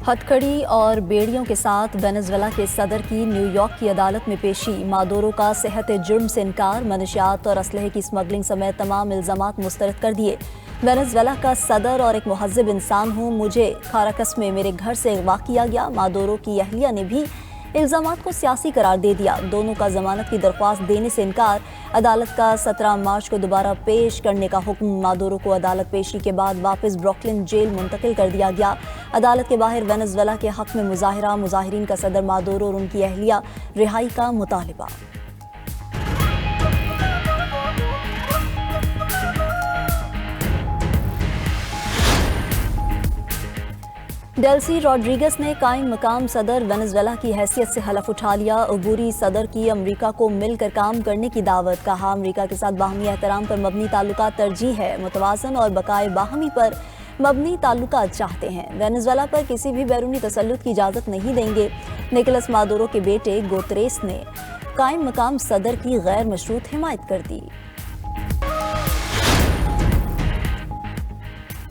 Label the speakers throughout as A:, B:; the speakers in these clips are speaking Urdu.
A: ہتھکڑی اور بیڑیوں کے ساتھ وینزویلا کے صدر کی نیو یارک کی عدالت میں پیشی۔ مادورو کا صحت جرم سے انکار، منشیات اور اسلحے کی اسمگلنگ سمیت تمام الزامات مسترد کر دیے۔ وینزویلا کا صدر اور ایک مہذب انسان ہوں، مجھے کاراکس میں میرے گھر سے اغوا کیا گیا۔ مادورو کی اہلیہ نے بھی الزامات کو سیاسی قرار دے دیا۔ دونوں کا ضمانت کی درخواست دینے سے انکار۔ عدالت کا 17 مارچ کو دوبارہ پیش کرنے کا حکم۔ مادورو کو عدالت پیشی کے بعد واپس بروکلن جیل منتقل کر دیا گیا۔ عدالت کے باہر وینزویلا کے حق میں مظاہرہ، مظاہرین کا صدر مادورو اور ان کی اہلیہ رہائی کا مطالبہ۔ ڈیلسی روڈریگز نے قائم مقام صدر وینزویلا کی حیثیت سے حلف اٹھا لیا۔ عبوری صدر کی امریکا کو مل کر کام کرنے کی دعوت۔ کہا، امریکا کے ساتھ باہمی احترام پر مبنی تعلقات ترجیح ہے، متوازن اور بقائے باہمی پر مبنی تعلقات چاہتے ہیں۔ وینزویلا پر کسی بھی بیرونی تسلط کی اجازت نہیں دیں گے۔ نکولس مادورو کے بیٹے گوتریس نے قائم مقام صدر کی غیر مشروط حمایت کر دی۔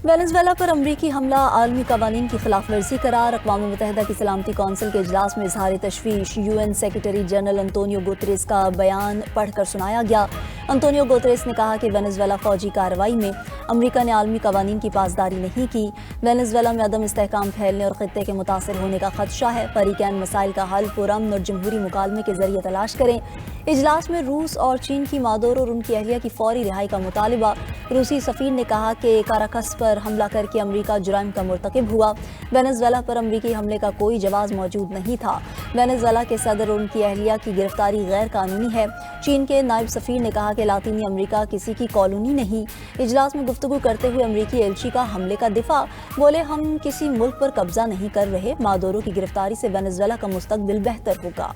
A: وینزویلا پر امریکی حملہ عالمی قوانین کی خلاف ورزی قرار۔ اقوام متحدہ کی سلامتی کونسل کے اجلاس میں اظہار تشویش۔ UN سیکریٹری جنرل انطونیو گوتریس کا بیان پڑھ کر سنایا گیا۔ انطونیو گوتریس نے کہا کہ وینزویلا فوجی کارروائی میں امریکا نے عالمی قوانین کی پاسداری نہیں کی۔ وینزویلا میں عدم استحکام پھیلنے اور خطے کے متاثر ہونے کا خدشہ ہے۔ فریقین مسائل کا حل پرامن اور جمہوری مکالمے کے ذریعے تلاش کریں۔ اجلاس میں روس اور چین کی مادورو اور ان کی اہلیہ کی فوری رہائی کا مطالبہ۔ روسی سفیر نے کہا کہ کاراکس پر حملہ کر کے امریکہ جرائم کا مرتکب ہوا۔ وینزویلا پر امریکی حملے کا کوئی جواز موجود نہیں تھا۔ وینزویلا کے صدر اور ان کی اہلیہ کی گرفتاری غیر قانونی ہے۔ چین کے نائب سفیر نے کہا کہ لاطینی امریکہ کسی کی کالونی نہیں۔ اجلاس میں گفتگو کرتے ہوئے امریکی ایلچی کا حملے کا دفاع۔ بولے، ہم کسی ملک پر قبضہ نہیں کر رہے۔ مادورو کی گرفتاری سے وینزویلا کا مستقبل بہتر ہوگا۔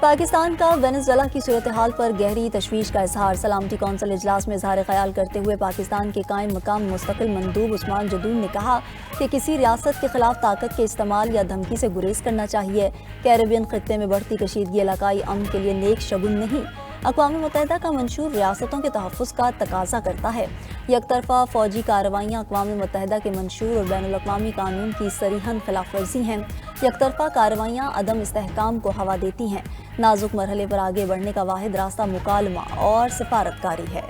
A: پاکستان کا وینزویلا کی صورتحال پر گہری تشویش کا اظہار۔ سلامتی کونسل اجلاس میں اظہار خیال کرتے ہوئے پاکستان کے قائم مقام مستقل مندوب عثمان جدون نے کہا کہ کسی ریاست کے خلاف طاقت کے استعمال یا دھمکی سے گریز کرنا چاہیے۔ کیریبین خطے میں بڑھتی کشیدگی علاقائی امن کے لیے نیک شگون نہیں۔ اقوام متحدہ کا منشور ریاستوں کے تحفظ کا تقاضا کرتا ہے۔ یک طرفہ فوجی کارروائیاں اقوام متحدہ کے منشور اور بین الاقوامی قانون کی صریحاً خلاف ورزی ہیں۔ یک طرفہ کارروائیاں عدم استحکام کو ہوا دیتی ہیں۔ نازک مرحلے پر آگے بڑھنے کا واحد راستہ مکالمہ اور سفارتکاری ہے۔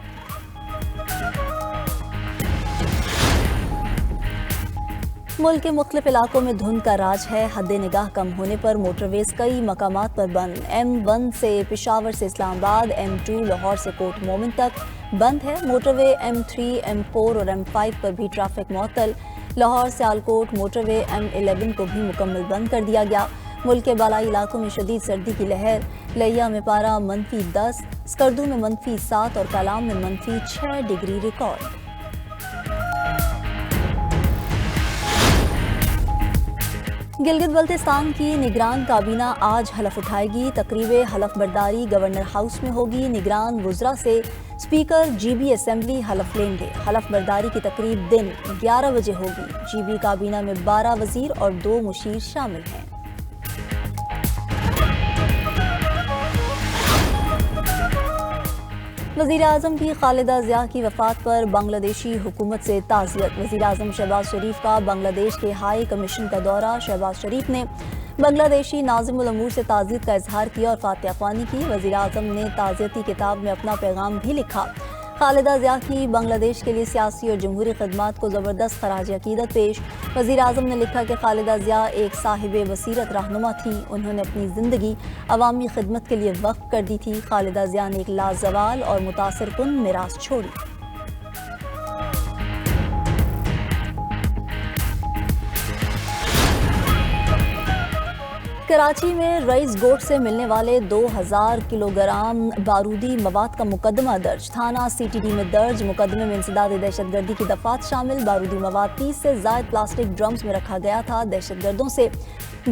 A: ملک کے مختلف علاقوں میں دھند کا راج ہے۔ حد نگاہ کم ہونے پر موٹر ویز کئی مقامات پر بند۔ M1 سے پشاور سے اسلام آباد، M2 لاہور سے کوٹ مومن تک بند ہے۔ موٹر وے M3، M4 اور M5 پر بھی ٹریفک معطل۔ لاہور سے آلکوٹ موٹر وے M11 کو بھی مکمل بند کر دیا گیا۔ ملک کے بالائی علاقوں میں شدید سردی کی لہر۔ لیا میں پارہ -10، اسکردو میں -7 اور کالام میں -6 ڈگری ریکارڈ۔ گلگت بلتستان کی نگران کابینہ آج حلف اٹھائے گی۔ تقریب حلف برداری گورنر ہاؤس میں ہوگی۔ نگران وزراء سے اسپیکر GB اسمبلی حلف لیں گے۔ حلف برداری کی تقریب دن 11 بجے ہوگی۔ GB کابینہ میں 12 وزیر اور 2 مشیر شامل ہیں۔ وزیر اعظم کی خالدہ ضیاء کی وفات پر بنگلہ دیشی حکومت سے تعزیت۔ وزیر اعظم شہباز شریف کا بنگلہ دیش کے ہائی کمیشن کا دورہ۔ شہباز شریف نے بنگلہ دیشی ناظم الامور سے تعزیت کا اظہار کیا اور فاتحہ خوانی کی۔ وزیر اعظم نے تعزیتی کتاب میں اپنا پیغام بھی لکھا۔ خالدہ ضیاء کی بنگلہ دیش کے لیے سیاسی اور جمہوری خدمات کو زبردست خراج عقیدت پیش۔ وزیر اعظم نے لکھا کہ خالدہ ضیاء ایک صاحب بصیرت رہنما تھی۔ انہوں نے اپنی زندگی عوامی خدمت کے لیے وقف کر دی تھی۔ خالدہ ضیاء نے ایک لازوال اور متاثر کن میراث چھوڑی۔ کراچی میں رئیس گوٹ سے ملنے والے 2000 کلو گرام بارودی مواد کا مقدمہ درج۔ تھانہ CTD میں درج مقدمے میں انسداد دہشت گردی کی دفعات شامل۔ بارودی مواد 30 سے زائد پلاسٹک ڈرمز میں رکھا گیا تھا۔ دہشت گردوں سے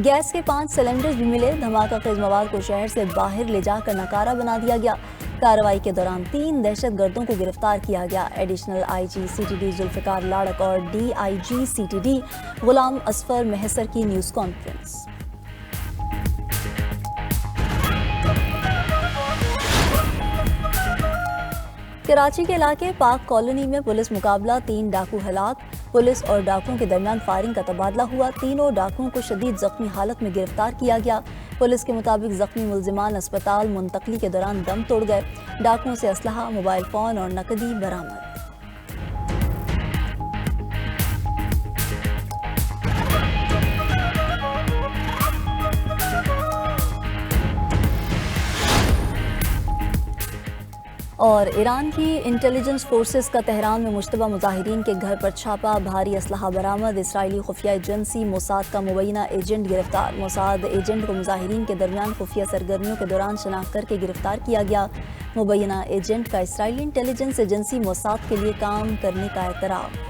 A: گیس کے 5 سلنڈرز بھی ملے۔ دھماکہ خیز مواد کو شہر سے باہر لے جا کر ناکارہ بنا دیا گیا۔ کارروائی کے دوران 3 دہشت گردوں کو گرفتار کیا گیا۔ ایڈیشنل IG CTD ذوالفقار لاڑک اور DIG CTD غلام اصفر محسر کی نیوز کانفرنس۔ کراچی کے علاقے پاک کالونی میں پولیس مقابلہ، 3 ڈاکو ہلاک، پولیس اور ڈاکوؤں کے درمیان فائرنگ کا تبادلہ ہوا، تینوں ڈاکوؤں کو شدید زخمی حالت میں گرفتار کیا گیا۔ پولیس کے مطابق زخمی ملزمان اسپتال منتقلی کے دوران دم توڑ گئے۔ ڈاکوؤں سے اسلحہ، موبائل فون اور نقدی برآمد۔ اور ایران کی انٹیلیجنس فورسز کا تہران میں مشتبہ مظاہرین کے گھر پر چھاپا، بھاری اسلحہ برآمد، اسرائیلی خفیہ ایجنسی موساد کا مبینہ ایجنٹ گرفتار۔ موساد ایجنٹ کو مظاہرین کے درمیان خفیہ سرگرمیوں کے دوران شناخت کر کے گرفتار کیا گیا۔ مبینہ ایجنٹ کا اسرائیلی انٹیلیجنس ایجنسی موساد کے لیے کام کرنے کا اعتراف۔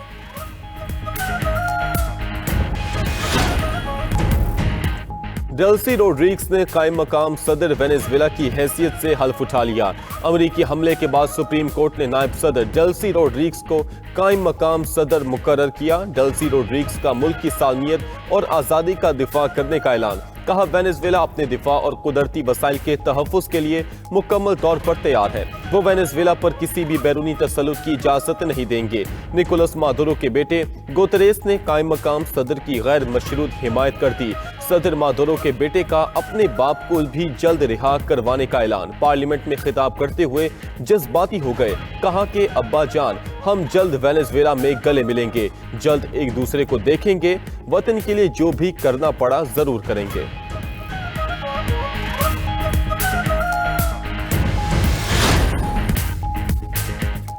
B: ڈیلسی روڈریگز نے قائم مقام صدر وینیزویلا کی حیثیت سے حلف اٹھا لیا۔ امریکی حملے کے بعد سپریم کورٹ نے نائب صدر ڈیلسی روڈریگز کو قائم مقام صدر مقرر کیا۔ ڈیلسی روڈریگز کا ملک کی سالمیت اور آزادی کا دفاع کرنے کا اعلان۔ کہا وینیزویلا اپنے دفاع اور قدرتی وسائل کے تحفظ کے لیے مکمل طور پر تیار ہے۔ وہ وینیزویلا پر کسی بھی بیرونی تسلط کی اجازت نہیں دیں گے۔ نکولس مادورو کے بیٹے گوتریس نے قائم مقام صدر کی غیر مشروط حمایت کر دی۔ صدر مادورو کے بیٹے کا اپنے باپ کو بھی جلد رہا کروانے کا اعلان۔ پارلیمنٹ میں خطاب کرتے ہوئے جذباتی ہو گئے۔ کہا کہ ابا جان، ہم جلد وینیزویلا میں گلے ملیں گے، جلد ایک دوسرے کو دیکھیں گے، وطن کے لیے جو بھی کرنا پڑا ضرور کریں گے۔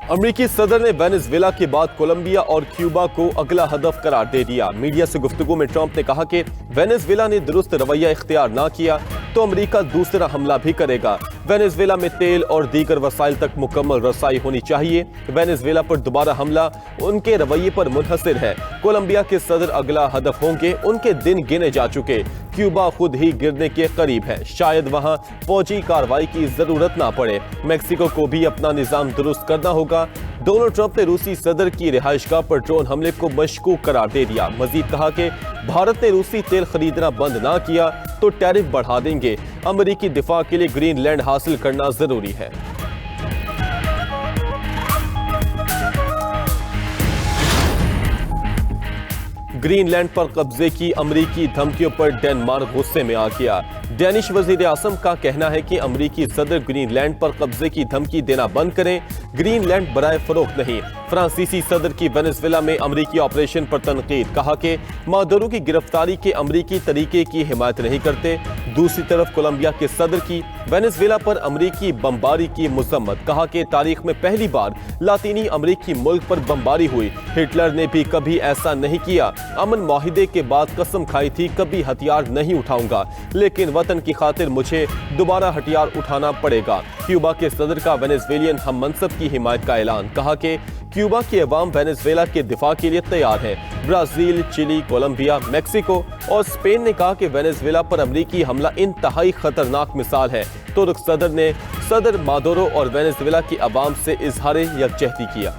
B: امریکی صدر نے وینیزویلا کے بعد کولمبیا اور کیوبا کو اگلا ہدف قرار دے دیا۔ میڈیا سے گفتگو میں ٹرمپ نے کہا کہ وینیزویلا نے درست رویہ اختیار نہ کیا تو امریکہ دوسرا حملہ بھی کرے گا۔ وینیزویلا میں تیل اور دیگر وسائل تک مکمل رسائی ہونی چاہیے۔ وینیزویلا پر دوبارہ حملہ ان کے رویے پر منحصر ہے۔ کولمبیا کے صدر اگلا ہدف ہوں گے، ان کے دن گنے جا چکے۔ کیوبا خود ہی گرنے کے قریب ہے، شاید وہاں فوجی کارروائی کی ضرورت نہ پڑے۔ میکسیکو کو بھی اپنا نظام درست کرنا ہوگا۔ ڈونلڈ ٹرمپ نے روسی صدر کی رہائش گاہ پر ڈرون حملے کو مشکوک قرار دے دیا۔ مزید کہا کہ بھارت نے روسی تیل خریدنا بند نہ کیا تو ٹیرف بڑھا دیں گے۔ امریکی دفاع کے لیے گرین لینڈ حاصل کرنا ضروری ہے۔ گرین لینڈ پر قبضے کی امریکی دھمکیوں پر ڈنمارک غصے میں آ گیا۔ ڈینش وزیر اعظم کا کہنا ہے کہ امریکی صدر گرین لینڈ پر قبضے کی دھمکی دینا بند کریں، گرین لینڈ برائے فروخت نہیں۔ فرانسیسی صدر کی وینیزویلا میں امریکی آپریشن پر تنقید، کہا کہ مادورو کی گرفتاری کے امریکی طریقے کی حمایت نہیں کرتے۔ دوسری طرف کولمبیا کے صدر کی وینیزویلا پر امریکی بمباری کی مذمت، کہا کہ تاریخ میں پہلی بار لاطینی امریکی ملک پر بمباری ہوئی۔ ہٹلر نے بھی کبھی ایسا نہیں کیا۔ امن معاہدے کے بعد قسم کھائی تھی کبھی ہتھیار نہیں اٹھاؤں گا، لیکن وطن کی خاطر مجھے دوبارہ ہتھیار اٹھانا پڑے گا۔ کیوبا کے صدر کا وینیزویلین ہم منصب کی حمایت کا اعلان، کہا کہ کیوبا کے عوام وینیزویلا کے دفاع کے لیے تیار ہے۔ برازیل، چلی، کولمبیا، میکسیکو اور اسپین نے کہا کہ وینیزویلا پر امریکی حملہ انتہائی خطرناک مثال ہے۔ ترک صدر نے صدر مادورو اور وینیزویلا کے عوام سے اظہار یکجہتی کیا۔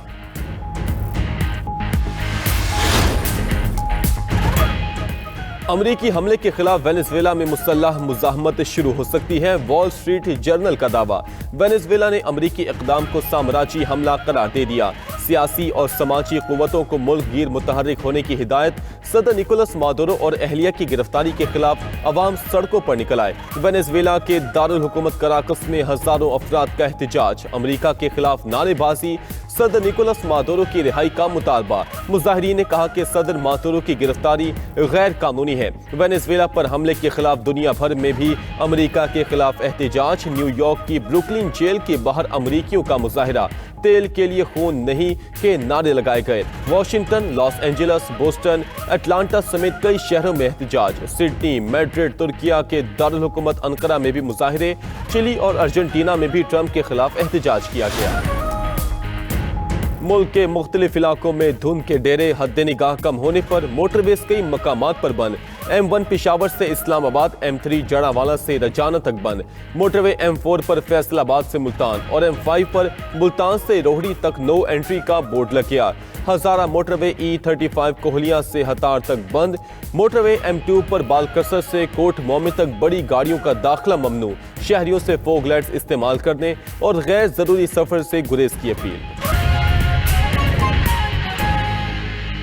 B: امریکی حملے کے خلاف وینیزویلا میں مسلح مزاحمت شروع ہو سکتی ہے، وال اسٹریٹ جرنل کا دعویٰ۔ وینیزویلا نے امریکی اقدام کو سامراجی حملہ قرار دے دیا۔ سیاسی اور سماجی قوتوں کو ملک گیر متحرک ہونے کی ہدایت۔ صدر نکولس مادورو اور اہلیہ کی گرفتاری کے خلاف عوام سڑکوں پر نکل آئے۔ وینیزویلا کے دارالحکومت کراکس میں ہزاروں افراد کا احتجاج، امریکہ کے خلاف نعرے بازی، صدر نکولس مادورو کی رہائی کا مطالبہ۔ مظاہرین نے کہا کہ صدر مادورو کی گرفتاری غیر قانونی ہے۔ وینیزویلا پر حملے کے خلاف دنیا بھر میں بھی امریکہ کے خلاف احتجاج۔ نیو یارک کی بروکلن جیل کے باہر امریکیوں کا مظاہرہ، تیل کے لیے خون نہیں کے نعرے لگائے گئے۔ Washington, Los Angeles, Boston, Atlanta سمیت کئی شہروں میں احتجاج۔ سڈنی، میڈرڈ، ترکیہ کے دارالحکومت انقرہ میں بھی مظاہرے۔ چلی اور ارجنٹینا میں بھی ٹرمپ کے خلاف احتجاج کیا گیا۔ ملک کے مختلف علاقوں میں دھند کے ڈیرے، حد نگاہ کم ہونے پر موٹر ویز کئی مقامات پر بند۔ M1 پشاور سے اسلام آباد، M3 جڑا والا سے رجانہ تک بند۔ موٹر وے M4 پر فیصل آباد سے ملتان اور M5 پر ملتان سے روہڑی تک نو انٹری کا بورڈ لگ گیا۔ ہزارہ موٹر وے E35 کوہلیاں سے ہتار تک بند۔ موٹر وے M2 پر بالکسر سے کوٹ مومن تک بڑی گاڑیوں کا داخلہ ممنوع۔ شہریوں سے فوگ لائٹس استعمال کرنے اور غیر ضروری سفر سے گریز کی اپیل۔